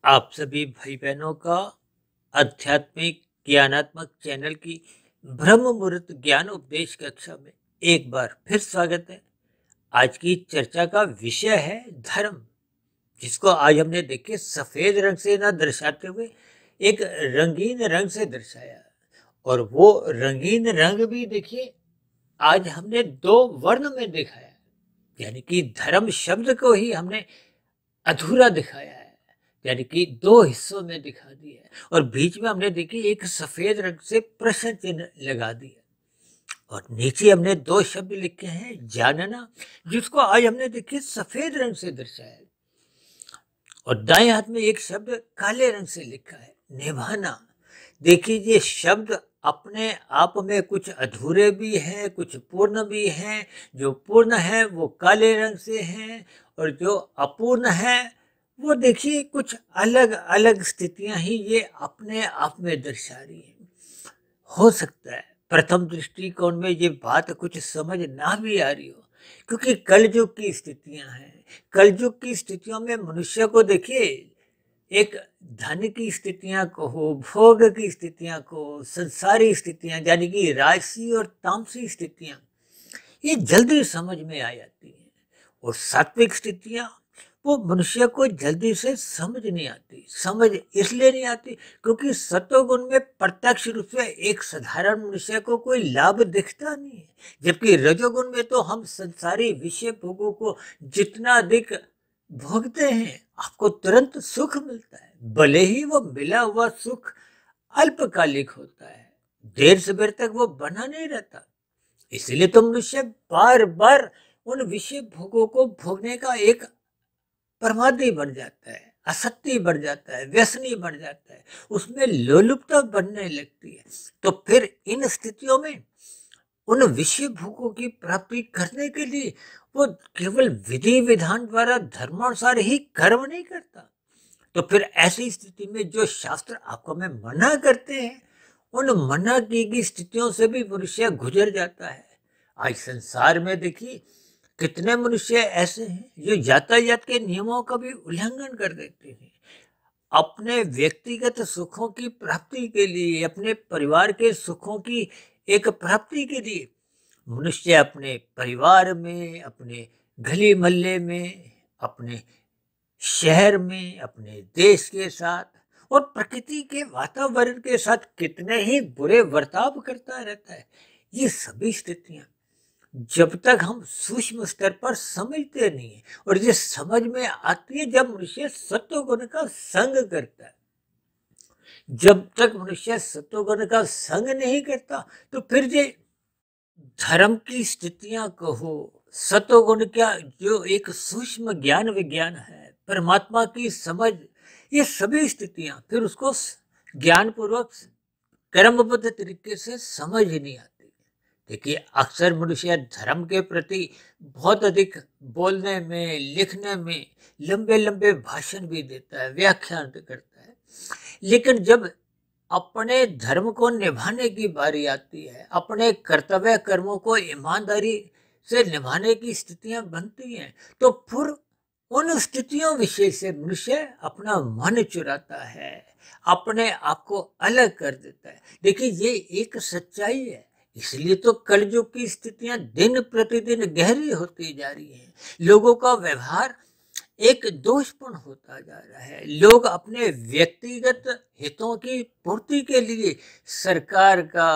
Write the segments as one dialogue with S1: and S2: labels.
S1: आप सभी भाई बहनों का आध्यात्मिक ज्ञानात्मक चैनल की ब्रह्म मुहूर्त ज्ञान उपदेश कक्षा में एक बार फिर स्वागत है। आज की चर्चा का विषय है धर्म, जिसको आज हमने देखिए सफेद रंग से ना दर्शाते हुए एक रंगीन रंग से दर्शाया। और वो रंगीन रंग भी देखिए आज हमने दो वर्ण में दिखाया है, यानी कि धर्म शब्द को ही हमने अधूरा दिखाया है, यानी कि दो हिस्सों में दिखा दिया है। और बीच में हमने देखी एक सफेद रंग से प्रश्न चिन्ह लगा दिया और नीचे हमने दो शब्द लिखे हैं, जानना, जिसको आज हमने देखिए सफेद रंग से दर्शाया है, और दाएं हाथ में एक शब्द काले रंग से लिखा है, निभाना। देखिए ये शब्द अपने आप में कुछ अधूरे भी हैं, कुछ पूर्ण भी हैं। जो पूर्ण है वो काले रंग से हैं, और जो अपूर्ण है वो देखिए कुछ अलग अलग स्थितियां ही ये अपने आप में दर्शा रही है। हो सकता है प्रथम दृष्टिकोण में ये बात कुछ समझ ना भी आ रही हो, क्योंकि कलयुग की स्थितियां हैं। कलयुग की स्थितियों में मनुष्य को देखिए एक धन की स्थितियां कहो, भोग की स्थितियां कहो, संसारी स्थितियां यानी कि राजसी और तामसी स्थितियां, ये जल्दी समझ में आ जाती हैं। और सात्विक स्थितियां वो मनुष्य को जल्दी से समझ नहीं आती। समझ इसलिए नहीं आती क्योंकि सत्वगुण में प्रत्यक्ष रूप से एक साधारण मनुष्य को कोई लाभ दिखता नहीं है, जबकि रजोगुण में तो हम संसारी विषय भोगों को जितना अधिक भोगते हैं आपको तुरंत सुख मिलता है, भले ही वो मिला हुआ सुख अल्पकालिक होता है, देर सवेर तक वो बना नहीं रहता। इसलिए तो मनुष्य बार बार उन विषय भोगों को भोगने का एक प्रमादी बन जाता है, असक्ति बढ़ जाता है, व्यसनी बन जाता है, उसमें लोलुपता बनने लगती है। तो फिर इन स्थितियों में उन विषय भोगों की प्राप्ति करने के लिए वो केवल विधि विधान द्वारा धर्मानुसार ही कर्म नहीं करता। तो फिर ऐसी स्थिति में जो शास्त्र आपको में मना करते हैं, उन मना की गई स्थितियों से भी मनुष्य गुजर जाता है। आज संसार में देखिए कितने मनुष्य ऐसे हैं जो यातायात के नियमों का भी उल्लंघन कर देते हैं, अपने व्यक्तिगत सुखों की प्राप्ति के लिए, अपने परिवार के सुखों की एक प्राप्ति के लिए मनुष्य अपने परिवार में, अपने गली मोहल्ले में, अपने शहर में, अपने देश के साथ और प्रकृति के वातावरण के साथ कितने ही बुरे बर्ताव करता रहता है। ये सभी स्थितियां जब तक हम सूक्ष्म स्तर पर समझते नहीं है, और ये समझ में आती है जब मनुष्य सत्वगुण का संग करता है। जब तक मनुष्य सत्वगुण का संग नहीं करता तो फिर ये धर्म की स्थितियां कहो, सत्वगुण का जो एक सूक्ष्म ज्ञान विज्ञान है, परमात्मा की समझ, ये सभी स्थितियां फिर उसको ज्ञान पूर्वक कर्मबद्ध तरीके से समझ ही नहीं आती। देखिए अक्सर मनुष्य धर्म के प्रति बहुत अधिक बोलने में, लिखने में लंबे लंबे भाषण भी देता है, व्याख्यान करता है, लेकिन जब अपने धर्म को निभाने की बारी आती है, अपने कर्तव्य कर्मों को ईमानदारी से निभाने की स्थितियां बनती हैं, तो फिर उन स्थितियों विषय से मनुष्य अपना मन चुराता है, अपने आप को अलग कर देता है। देखिए ये एक सच्चाई है। इसलिए तो कलयुग की स्थितियां दिन प्रतिदिन गहरी होती जा रही हैं। लोगों का व्यवहार एक दोषपूर्ण होता जा रहा है। लोग अपने व्यक्तिगत हितों की पूर्ति के लिए सरकार का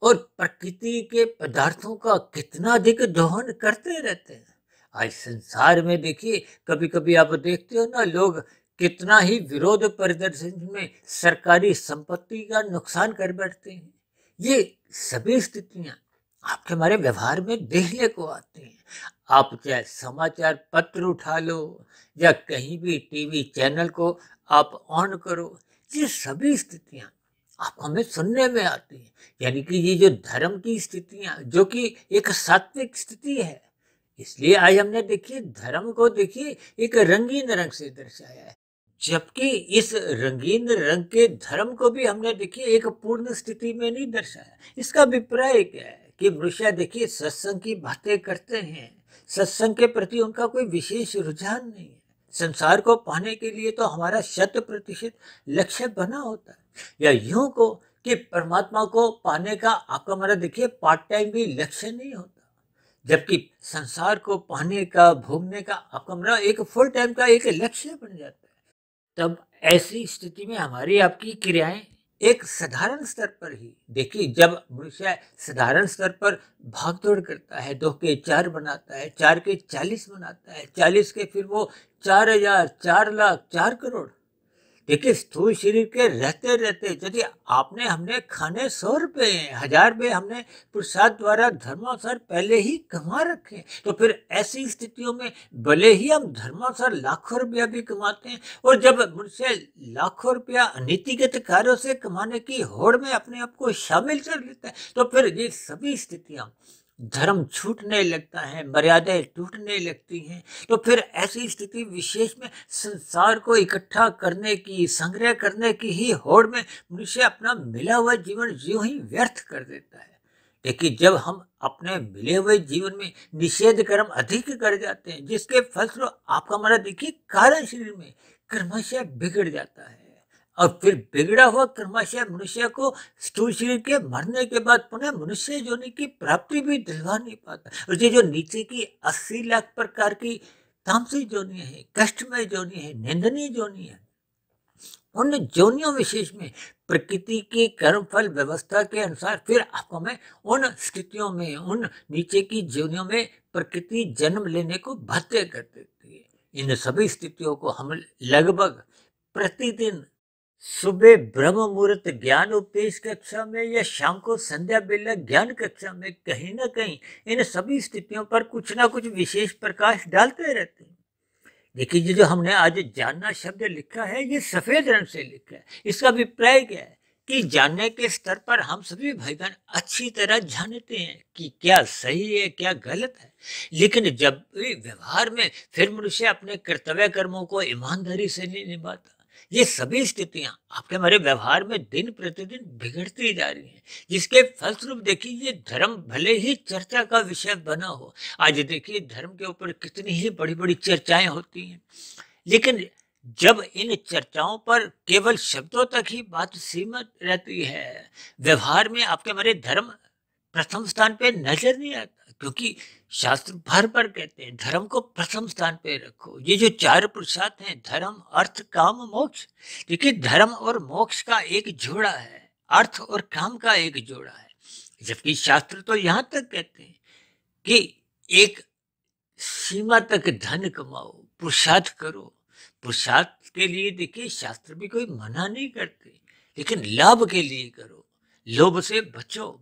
S1: और प्रकृति के पदार्थों का कितना अधिक दोहन करते रहते हैं। आज संसार में देखिए कभी कभी आप देखते हो ना, लोग कितना ही विरोध प्रदर्शन में सरकारी संपत्ति का नुकसान कर बैठते हैं। ये सभी स्थितियां आपके हमारे व्यवहार में देखने को आती हैं। आप चाहे समाचार पत्र उठा लो या कहीं भी टीवी चैनल को आप ऑन करो, ये सभी स्थितियां आपको हमें सुनने में आती हैं। यानी कि ये जो धर्म की स्थितियां जो कि एक सात्विक स्थिति है, इसलिए आज हमने देखिए धर्म को देखिए एक रंगीन रंग से दर्शाया है, जबकि इस रंगीन रंग के धर्म को भी हमने देखिए एक पूर्ण स्थिति में नहीं दर्शाया। इसका अभिप्राय क्या है कि मनुष्य देखिए सत्संग की बातें करते हैं, सत्संग के प्रति उनका कोई विशेष रुझान नहीं है, संसार को पाने के लिए तो हमारा 100% लक्ष्य बना होता है, या यूं को कि परमात्मा को पाने का आपका हमारा देखिए पार्ट टाइम भी लक्ष्य नहीं होता, जबकि संसार को पाने का भोगने का आपका हमारा एक फुल टाइम का एक लक्ष्य बन जाता है। तब ऐसी स्थिति में हमारी आपकी क्रियाएं एक साधारण स्तर पर ही देखिए, जब मनुष्य साधारण स्तर पर भाग दौड़ करता है, 2 के 4 बनाता है, 4 के 40 बनाता है, 40 के फिर वो 4,000, 4,00,000, 4 करोड़। देखिए स्थूल शरीर के रहते रहते यदि आपने हमने खाने 100 रुपए 1000 रुपए हमने पुरुषार्थ द्वारा धर्मानुसार पहले ही कमा रखे, तो फिर ऐसी स्थितियों में भले ही हम धर्मानुसार लाखों रुपया भी कमाते हैं, और जब मुझसे लाखों रुपया नीतिगत कार्यों से कमाने की होड़ में अपने आप को शामिल कर लेता है, तो फिर ये सभी स्थितियां धर्म छूटने लगता है, मर्यादाएं टूटने लगती हैं। तो फिर ऐसी स्थिति विशेष में संसार को इकट्ठा करने की, संग्रह करने की ही होड़ में मनुष्य अपना मिला हुआ जीवन यूं ही व्यर्थ कर देता है। देखिए जब हम अपने मिले हुए जीवन में निषेध कर्म अधिक कर जाते हैं, जिसके फलस्वरूप आपका हमारा देखिए कारण शरीर में क्रमशः बिगड़ जाता है, और फिर बिगड़ा हुआ क्रमशः मनुष्य को स्थूल शरीर के मरने के बाद पुनः मनुष्य योनि की प्राप्ति भी दिलवा नहीं पाता। और ये जो नीचे की 80 लाख प्रकार की तामसिक योनियां हैं, कष्टमय योनि है, निंदनीय योनि है, उन योनियों विशेष में प्रकृति की कर्म फल व्यवस्था के अनुसार फिर आपको मैं उन स्थितियों में, उन नीचे की योनियों में प्रकृति जन्म लेने को बाध्य कर देती है। इन सभी स्थितियों को हम लगभग प्रतिदिन सुबह ब्रह्म मुहूर्त ज्ञान उपदेश कक्षा में या शाम को संध्या बेला ज्ञान कक्षा में कहीं ना कहीं इन सभी स्थितियों पर कुछ ना कुछ विशेष प्रकाश डालते रहते हैं। देखिए ये जो हमने आज जानना शब्द लिखा है, ये सफेद रंग से लिखा है। इसका अभिप्राय क्या है कि जानने के स्तर पर हम सभी भाई बहन अच्छी तरह जानते हैं कि क्या सही है क्या गलत है, लेकिन जब भी व्यवहार में फिर मनुष्य अपने कर्तव्य कर्मों को ईमानदारी से नहीं निभाता, ये सभी स्थितियां आपके हमारे व्यवहार में दिन प्रतिदिन बिगड़ती जा रही हैं, जिसके फलस्वरूप देखिए ये धर्म भले ही चर्चा का विषय बना हो, आज देखिए धर्म के ऊपर कितनी ही बड़ी बड़ी चर्चाएं होती हैं, लेकिन जब इन चर्चाओं पर केवल शब्दों तक ही बात सीमित रहती है, व्यवहार में आपके हमारे धर्म प्रथम स्थान पे नजर नहीं आता, क्योंकि शास्त्र भर पर कहते हैं धर्म को प्रथम स्थान पे रखो। ये जो 4 पुरुषार्थ हैं, धर्म अर्थ काम मोक्ष, देखिए धर्म और मोक्ष का एक जोड़ा है, अर्थ और काम का एक जोड़ा है, जबकि शास्त्र तो यहाँ तक कहते हैं कि एक सीमा तक धन कमाओ, पुरुषार्थ करो। पुरुषार्थ के लिए देखिए शास्त्र भी कोई मना नहीं करते, लेकिन लाभ के लिए करो, लोभ से बचो।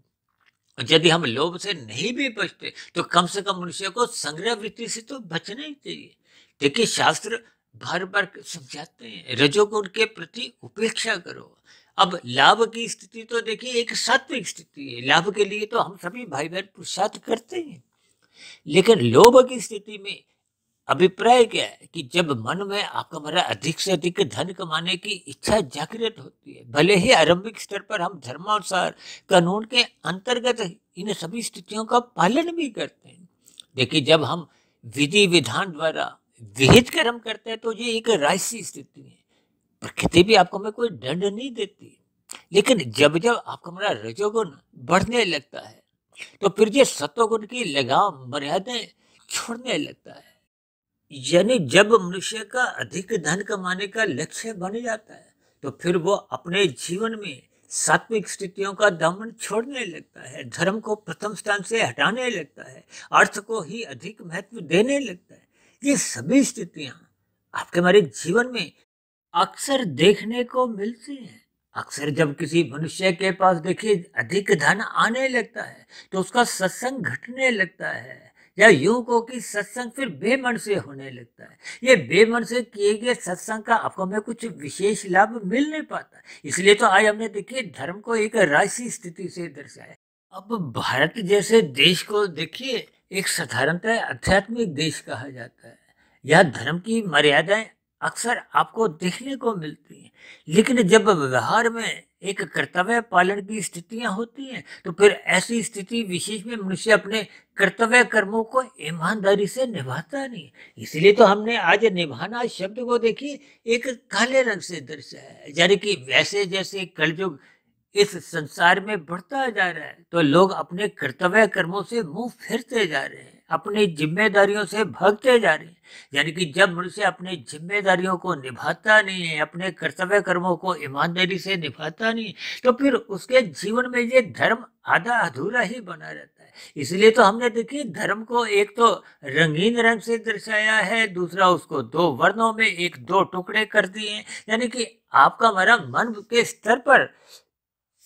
S1: यदि हम लोभ से नहीं भी बचते तो कम से कम मनुष्य को संग्रह वृत्ति से तो बचना ही चाहिए। देखिए शास्त्र बार बार समझाते हैं रजोगुण के प्रति उपेक्षा करो। अब लाभ की स्थिति तो देखिए एक सात्विक स्थिति है, लाभ के लिए तो हम सभी भाई बहन पुरुषार्थ करते हैं, लेकिन लोभ की स्थिति में अभिप्राय क्या है कि जब मन में आपका हमारा अधिक से अधिक धन कमाने की इच्छा जागृत होती है, भले ही आरंभिक स्तर पर हम धर्मानुसार कानून के अंतर्गत इन सभी स्थितियों का पालन भी करते हैं। देखिए जब हम विधि विधान द्वारा विहित कर्म करते हैं तो ये एक राजसी स्थिति है, प्रकृति भी आपको हमें कोई दंड नहीं देती, लेकिन जब जब आपका हमारा रजोगुण बढ़ने लगता है तो फिर ये सत्वगुण की लगाम मर्यादाएं छोड़ने लगता है। यानी जब मनुष्य का अधिक धन कमाने का लक्ष्य बन जाता है तो फिर वो अपने जीवन में सात्विक स्थितियों का दामन छोड़ने लगता है, धर्म को प्रथम स्थान से हटाने लगता है, अर्थ को ही अधिक महत्व देने लगता है। ये सभी स्थितियां आपके हमारे जीवन में अक्सर देखने को मिलती हैं। अक्सर जब किसी मनुष्य के पास देखिए अधिक धन आने लगता है तो उसका सत्संग घटने लगता है, या यूं को कि सत्संग फिर बेमन से होने लगता है। ये बेमन से किए गए सत्संग का आपको हमें कुछ विशेष लाभ मिल नहीं पाता, इसलिए तो आज हमने देखिए धर्म को एक राजसी स्थिति से दर्शाया। अब भारत जैसे देश को देखिए एक साधारणतः आध्यात्मिक देश कहा जाता है, यह धर्म की मर्यादाएं अक्सर आपको देखने को मिलती हैं। लेकिन जब व्यवहार में एक कर्तव्य पालन की स्थितियां होती हैं, तो फिर ऐसी स्थिति विशेष में मनुष्य अपने कर्तव्य कर्मों को ईमानदारी से निभाता नहीं। इसलिए तो हमने आज निभाना शब्द को देखिए एक काले रंग से दर्शाया है। यानी कि वैसे जैसे कलयुग इस संसार में बढ़ता जा रहा है, तो लोग अपने कर्तव्य कर्मों से मुंह फेरते जा रहे हैं, अपनी जिम्मेदारियों से भागते जा रहे हैं। यानी कि जब मनुष्य अपनी जिम्मेदारियों को निभाता नहीं है, अपने कर्तव्य कर्मों को ईमानदारी से निभाता नहीं, तो फिर उसके जीवन में ये धर्म आधा अधूरा ही बना रहता है। इसलिए तो हमने देखिए धर्म को एक तो रंगीन रंग से दर्शाया है, दूसरा उसको दो वर्णों में एक दो टुकड़े कर दिए हैं। यानी कि आपका हमारा मन के स्तर पर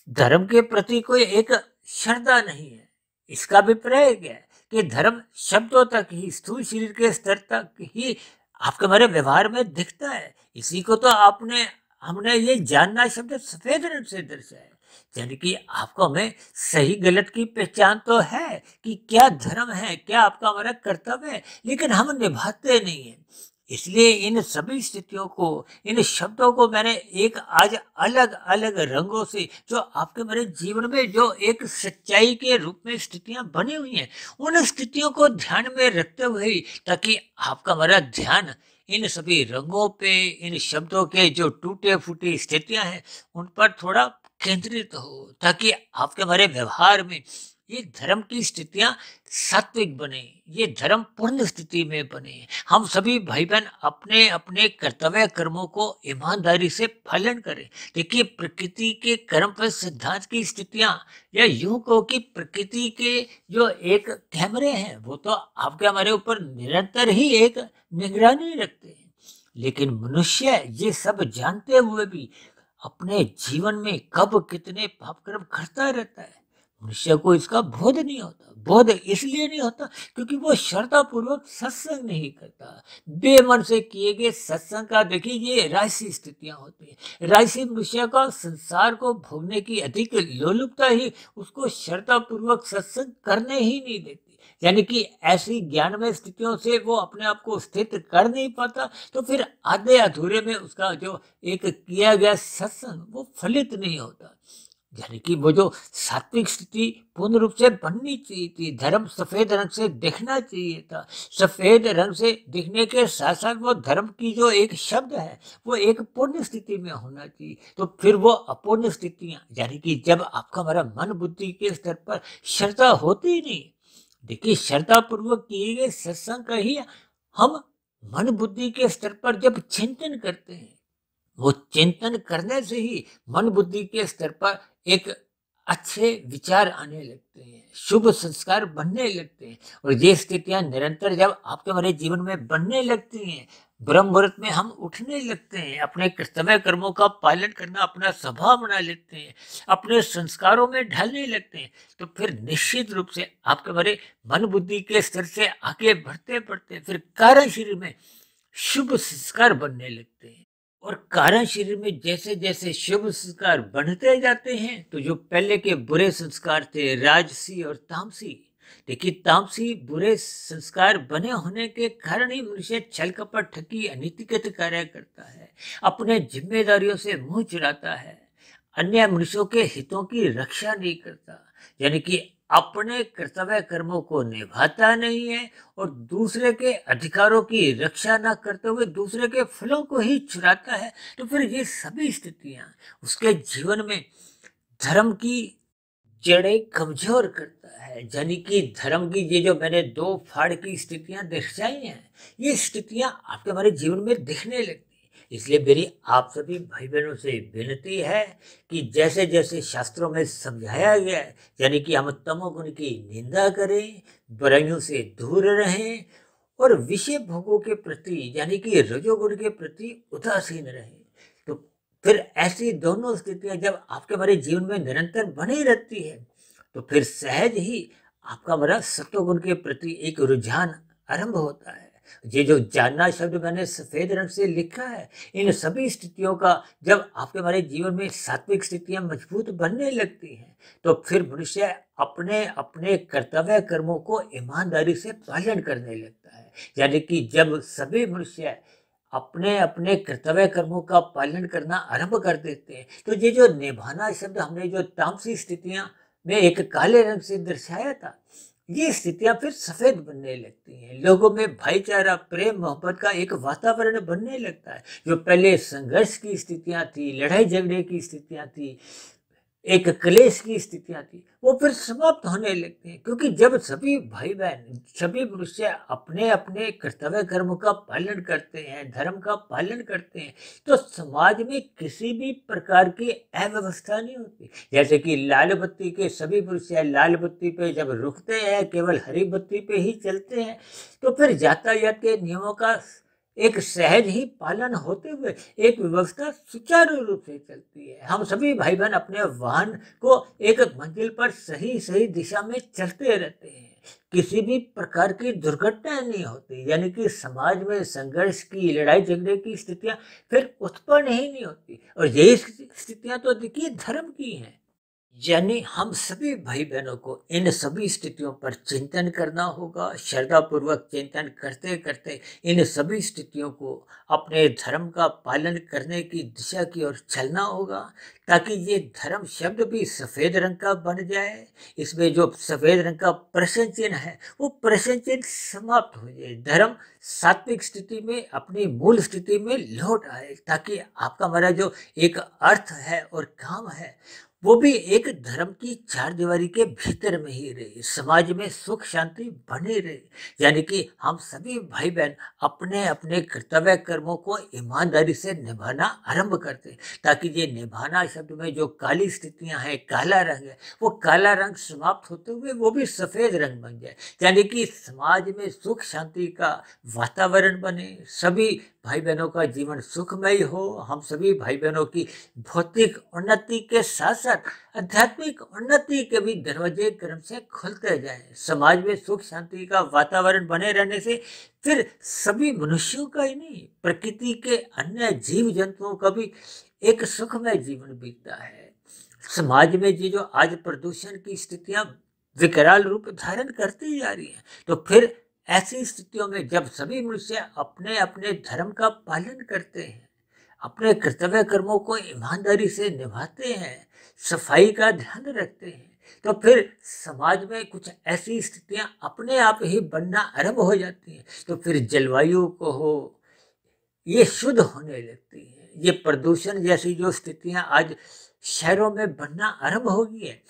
S1: धर्म के प्रति कोई एक श्रद्धा नहीं है। इसका अभिप्राय क्या है कि धर्म शब्दों तक ही, स्थूल शरीर के स्तर तक ही आपके हमारे व्यवहार में दिखता है। इसी को तो आपने हमने ये जानना शब्द सफेद रंग से दर्शाया है। यानी कि आपको हमें सही गलत की पहचान तो है कि क्या धर्म है, क्या आपका हमारा कर्तव्य है, लेकिन हम निभाते नहीं है। इसलिए इन सभी स्थितियों को, इन शब्दों को मैंने एक आज अलग अलग रंगों से, जो आपके मेरे जीवन में जो एक सच्चाई के रूप में स्थितियां बनी हुई हैं, उन स्थितियों को ध्यान में रखते हुए, ताकि आपका हमारा ध्यान इन सभी रंगों पे, इन शब्दों के जो टूटे फूटे स्थितियां हैं उन पर थोड़ा केंद्रित हो, ताकि आपके हमारे व्यवहार में ये धर्म की स्थितियां सात्विक बने, ये धर्म पूर्ण स्थिति में बने। हम सभी भाई बहन अपने अपने कर्तव्य कर्मों को ईमानदारी से पालन करें। देखिए प्रकृति के कर्म पर सिद्धांत की स्थितियां, या यूं कहो कि प्रकृति के जो एक कैमरे हैं, वो तो आपके हमारे ऊपर निरंतर ही एक निगरानी रखते हैं। लेकिन मनुष्य ये सब जानते हुए भी अपने जीवन में कब कितने पाप कर्म करता रहता है, मनुष्य को इसका बोध नहीं होता। बोध इसलिए नहीं होता क्योंकि वो श्रद्धा पूर्वक सत्संग नहीं करता। बेमन से किए गए सत्संग का देखिए ये राजसी स्थितियां होती है। राजसी मनुष्य का संसार को भोगने की अधिक लोलुपता ही उसको श्रद्धा पूर्वक सत्संग करने ही नहीं देती। यानी कि ऐसी ज्ञानमय स्थितियों से वो अपने आप को स्थित कर नहीं पाता, तो फिर आधे अधूरे में उसका जो एक किया गया सत्संग वो फलित नहीं होता। यानी कि वो जो सात्विक स्थिति पूर्ण रूप से बननी चाहिए थी, धर्म सफेद रंग से दिखना चाहिए था। सफेद रंग से दिखने के साथ साथ वो धर्म की जो एक शब्द है वो एक पूर्ण स्थिति में होना चाहिए। तो फिर वो अपूर्ण स्थितियां, यानी कि जब आपका हमारा मन बुद्धि के स्तर पर श्रद्धा होती ही नहीं। देखिए श्रद्धा पूर्वक किए गए सत्संग का ही हम मन बुद्धि के स्तर पर जब चिंतन करते हैं, वो चिंतन करने से ही मन बुद्धि के स्तर पर एक अच्छे विचार आने लगते हैं, शुभ संस्कार बनने लगते हैं। और ये स्थितियां निरंतर जब आपके हमारे जीवन में बनने लगती हैं, ब्रह्म मुहूर्त में हम उठने लगते हैं, अपने कर्तव्य कर्मों का पालन करना अपना स्वभाव बना लेते हैं, अपने संस्कारों में ढलने लगते हैं, तो फिर निश्चित रूप से आपके हमारे मन बुद्धि के स्तर से आगे बढ़ते बढ़ते फिर कारण शरीर में शुभ संस्कार बनने लगते हैं। और कारण शरीर में जैसे जैसे शुभ संस्कार बढ़ते जाते हैं, तो जो पहले के बुरे संस्कार थे राजसी और तामसी, देखिए तामसी बुरे संस्कार बने होने के कारण ही मनुष्य छल कपट ठगी अनीतिगत कार्य करता है, अपने जिम्मेदारियों से मुंह चुराता है, अन्य मनुष्यों के हितों की रक्षा नहीं करता। यानी कि अपने कर्तव्य कर्मों को निभाता नहीं है और दूसरे के अधिकारों की रक्षा न करते हुए दूसरे के फलों को ही चुराता है। तो फिर ये सभी स्थितियां उसके जीवन में धर्म की जड़ें कमजोर करता है। यानी कि धर्म की ये जो मैंने दो फाड़ की स्थितियां दर्शाई हैं, ये स्थितियां आपके हमारे जीवन में दिखने लगती। इसलिए मेरी आप सभी भाई बहनों से विनती है कि जैसे जैसे शास्त्रों में समझाया गया है, यानी कि हम तमोगुण की निंदा करें, बुराइयों से दूर रहें और विषय भोगों के प्रति यानी कि रजोगुण के प्रति उदासीन रहें। तो फिर ऐसी दोनों स्थितियां जब आपके हमारे जीवन में निरंतर बनी रहती है, तो फिर सहज ही आपका हमारा सत्वगुण के प्रति एक रुझान आरंभ होता है। ये जो जानना शब्द मैंने सफेद रंग से लिखा है, इन सभी स्थितियों का जब आपके हमारे जीवन में सात्विक स्थितियां मजबूत बनने लगती हैं, तो फिर मनुष्य अपने अपने कर्तव्य कर्मों को ईमानदारी से पालन करने लगता है। यानी कि जब सभी मनुष्य अपने अपने कर्तव्य कर्मों का पालन करना आरंभ कर देते हैं, तो ये जो निभाना शब्द हमने जो तामसी स्थितियां में एक काले रंग से दर्शाया था, ये स्थितियां फिर सफेद बनने लगती हैं। लोगों में भाईचारा, प्रेम, मोहब्बत का एक वातावरण बनने लगता है। जो पहले संघर्ष की स्थितियां थी, लड़ाई झगड़े की स्थितियां थी, एक क्लेश की स्थितियां थी, वो फिर समाप्त होने लगती हैं। क्योंकि जब सभी भाई बहन, सभी मनुष्य अपने अपने कर्तव्य कर्म का पालन करते हैं, धर्म का पालन करते हैं, तो समाज में किसी भी प्रकार की अव्यवस्था नहीं होती। जैसे कि लाल बत्ती के सभी मनुष्य लाल बत्ती पे जब रुकते हैं, केवल हरी बत्ती पे ही चलते हैं, तो फिर यातायात के नियमों का एक सहज ही पालन होते हुए एक व्यवस्था सुचारू रूप से चलती है। हम सभी भाई बहन अपने वाहन को एक मंजिल पर सही सही दिशा में चलते रहते हैं। किसी भी प्रकार की दुर्घटना नहीं होती, यानी कि समाज में संघर्ष की, लड़ाई झगड़े की स्थितियां फिर उत्पन्न ही नहीं होती। और यही स्थितियां तो देखिए धर्म की हैं। यानी हम सभी भाई बहनों को इन सभी स्थितियों पर चिंतन करना होगा। श्रद्धा पूर्वक चिंतन करते करते इन सभी स्थितियों को अपने धर्म का पालन करने की दिशा की ओर चलना होगा, ताकि ये धर्म शब्द भी सफेद रंग का बन जाए। इसमें जो सफेद रंग का प्रश्न चिन्ह है, वो प्रश्न चिन्ह समाप्त हो जाए। धर्म सात्विक स्थिति में अपनी मूल स्थिति में लौट आए, ताकि आपका हमारा जो एक अर्थ है और काम है, वो भी एक धर्म की चार दीवारी के भीतर में ही रहे, समाज में सुख शांति बनी रहे। यानी कि हम सभी भाई बहन अपने अपने कर्तव्य कर्मों को ईमानदारी से निभाना आरंभ करते, ताकि ये निभाना शब्द में जो काली स्थितियां हैं, काला रंग है, वो काला रंग समाप्त होते हुए वो भी सफेद रंग बन जाए। यानी कि समाज में सुख शांति का वातावरण बने, सभी भाई बहनों का जीवन सुखमय हो। हम सभी भाई बहनों की भौतिक उन्नति के साथ साथ आध्यात्मिक उन्नति के भी दरवाजे क्रम से खुलते जाएं। समाज में सुख शांति का वातावरण बने रहने से फिर सभी मनुष्यों का ही नहीं, प्रकृति के अन्य जीव जंतुओं का भी एक सुखमय जीवन बीतता है। समाज में ये जो आज प्रदूषण की स्थितियां विकराल रूप धारण करती जा रही हैं, तो फिर ऐसी स्थितियों में जब सभी मनुष्य अपने अपने धर्म का पालन करते हैं, अपने कर्तव्य कर्मों को ईमानदारी से निभाते हैं, सफाई का ध्यान रखते हैं, तो फिर समाज में कुछ ऐसी स्थितियां अपने आप ही बनना आरंभ हो जाती हैं। तो फिर जलवायु को हो, ये शुद्ध होने लगती है। ये प्रदूषण जैसी जो स्थितियां आज शहरों में बनना आरंभ हो गई है,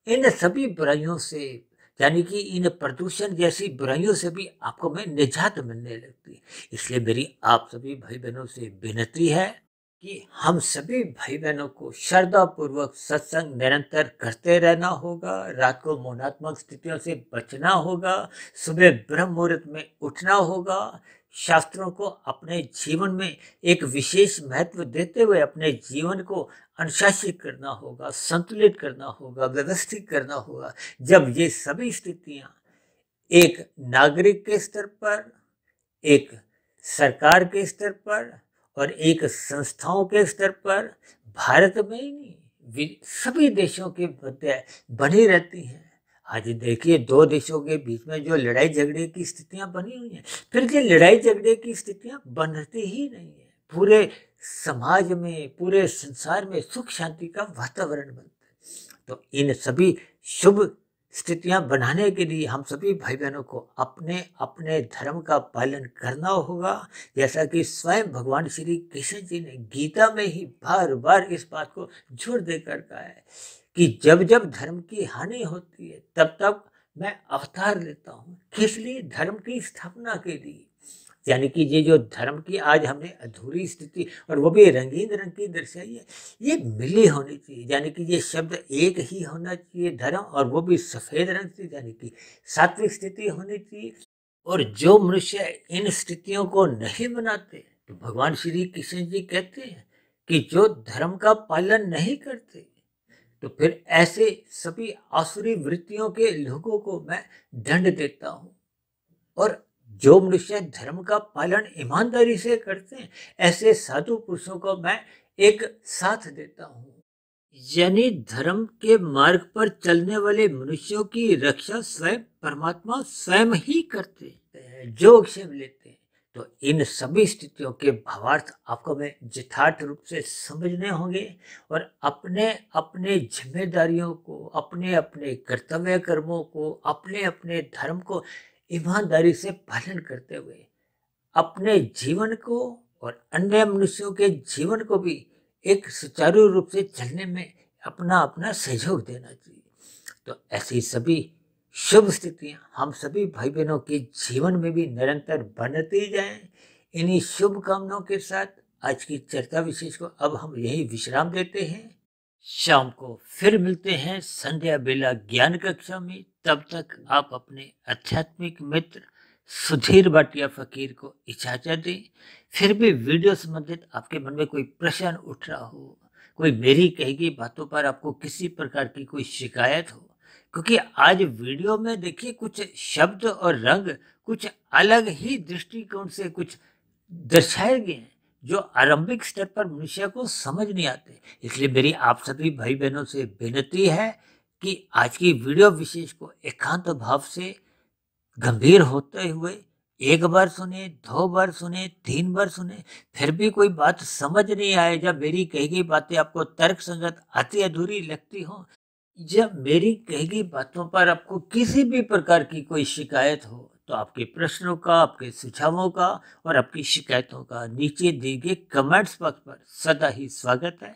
S1: इन सभी बुराइयों से, यानी कि इन प्रदूषण जैसी बुराइयों से भी आपको में निजात मिलने लगती है। इसलिए मेरी आप सभी भाई बहनों से विनती है कि हम सभी भाई बहनों को श्रद्धा पूर्वक सत्संग निरंतर करते रहना होगा। रात को मौनात्मक स्थितियों से बचना होगा। सुबह ब्रह्म मुहूर्त में उठना होगा। शास्त्रों को अपने जीवन में एक विशेष महत्व देते हुए अपने जीवन को अनुशासित करना होगा, संतुलित करना होगा, व्यवस्थित करना होगा। जब ये सभी स्थितियां एक नागरिक के स्तर पर, एक सरकार के स्तर पर और एक संस्थाओं के स्तर पर, भारत में ही नहीं सभी देशों के मध्य बनी रहती हैं। आज देखिए दो देशों के बीच में जो लड़ाई झगड़े की स्थितियां बनी हुई हैं, फिर ये लड़ाई झगड़े की स्थितियां बनती ही नहीं है। पूरे समाज में, पूरे संसार में सुख शांति का वातावरण बनता है। तो इन सभी शुभ स्थितियां बनाने के लिए हम सभी भाई बहनों को अपने अपने धर्म का पालन करना होगा। जैसा कि स्वयं भगवान श्री कृष्ण जी ने गीता में ही बार बार इस बात को जोर देकर कहा है कि जब जब धर्म की हानि होती है, तब तब मैं अवतार लेता हूँ। किस लिए? धर्म की स्थापना के लिए। यानी कि ये जो धर्म की आज हमने अधूरी स्थिति, और वो भी रंगीन रंग की दर्शाई है, ये मिली होनी चाहिए। यानी कि ये शब्द एक ही होना चाहिए धर्म, और वो भी सफेद रंग से, यानी कि सात्विक स्थिति होनी चाहिए। और जो मनुष्य इन स्थितियों को नहीं बनाते, तो भगवान श्री कृष्ण जी कहते हैं कि जो धर्म का पालन नहीं करते, तो फिर ऐसे सभी आसुरी वृत्तियों के लोगों को मैं दंड देता हूँ। और जो मनुष्य धर्म का पालन ईमानदारी से करते हैं, ऐसे साधु पुरुषों को मैं एक साथ देता हूँ। यानी धर्म के मार्ग पर चलने वाले मनुष्यों की रक्षा स्वयं परमात्मा स्वयं ही करते हैं, जो क्षेम लेते हैं। तो इन सभी स्थितियों के भावार्थ आपको में यथार्थ रूप से समझने होंगे और अपने अपने जिम्मेदारियों को, अपने अपने कर्तव्य कर्मों को, अपने अपने धर्म को ईमानदारी से पालन करते हुए अपने जीवन को और अन्य मनुष्यों के जीवन को भी एक सुचारू रूप से चलने में अपना अपना सहयोग देना चाहिए। तो ऐसी सभी शुभ स्थितियां हम सभी भाई बहनों के जीवन में भी निरंतर बनती जाएं। इन्हीं शुभ कामनाओं के साथ आज की चर्चा विशेष को अब हम यही विश्राम देते हैं। शाम को फिर मिलते हैं संध्या बेला ज्ञान कक्षा में। तब तक आप अपने आध्यात्मिक मित्र सुधीर भाटिया फकीर को इजाजत दें। फिर भी वीडियो संबंधित आपके मन में कोई प्रश्न उठ रहा हो, कोई मेरी कही गई बातों पर आपको किसी प्रकार की कोई शिकायत हो, क्योंकि आज वीडियो में देखिए कुछ शब्द और रंग कुछ अलग ही दृष्टिकोण से कुछ दर्शाए गए हैं जो आरंभिक स्तर पर मनुष्य को समझ नहीं आते। इसलिए मेरी आप सभी भाई बहनों से विनती है कि आज की वीडियो विशेष को एकांत भाव से गंभीर होते हुए एक बार सुने, 2 बार सुने, 3 बार सुने, फिर भी कोई बात समझ नहीं आए, जब मेरी कही गई बातें आपको तर्क संगत आती अधूरी लगती हो, जब मेरी कही गई बातों पर आपको किसी भी प्रकार की कोई शिकायत हो, तो आपके प्रश्नों का, आपके सुझावों का और आपकी शिकायतों का नीचे दिए गए कमेंट्स बॉक्स पर सदा ही स्वागत है।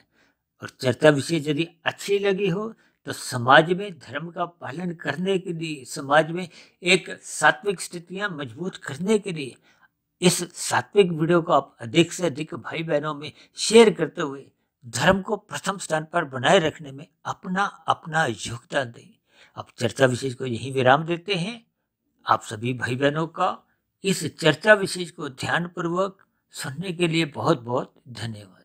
S1: और चर्चा विशेष यदि अच्छी लगी हो तो समाज में धर्म का पालन करने के लिए, समाज में एक सात्विक स्थितियां मजबूत करने के लिए इस सात्विक वीडियो को आप अधिक से अधिक भाई बहनों में शेयर करते हुए धर्म को प्रथम स्थान पर बनाए रखने में अपना अपना योगदान दें। अब चर्चा विशेष को यही विराम देते हैं। आप सभी भाई बहनों का इस चर्चा विशेष को ध्यानपूर्वक सुनने के लिए बहुत बहुत धन्यवाद।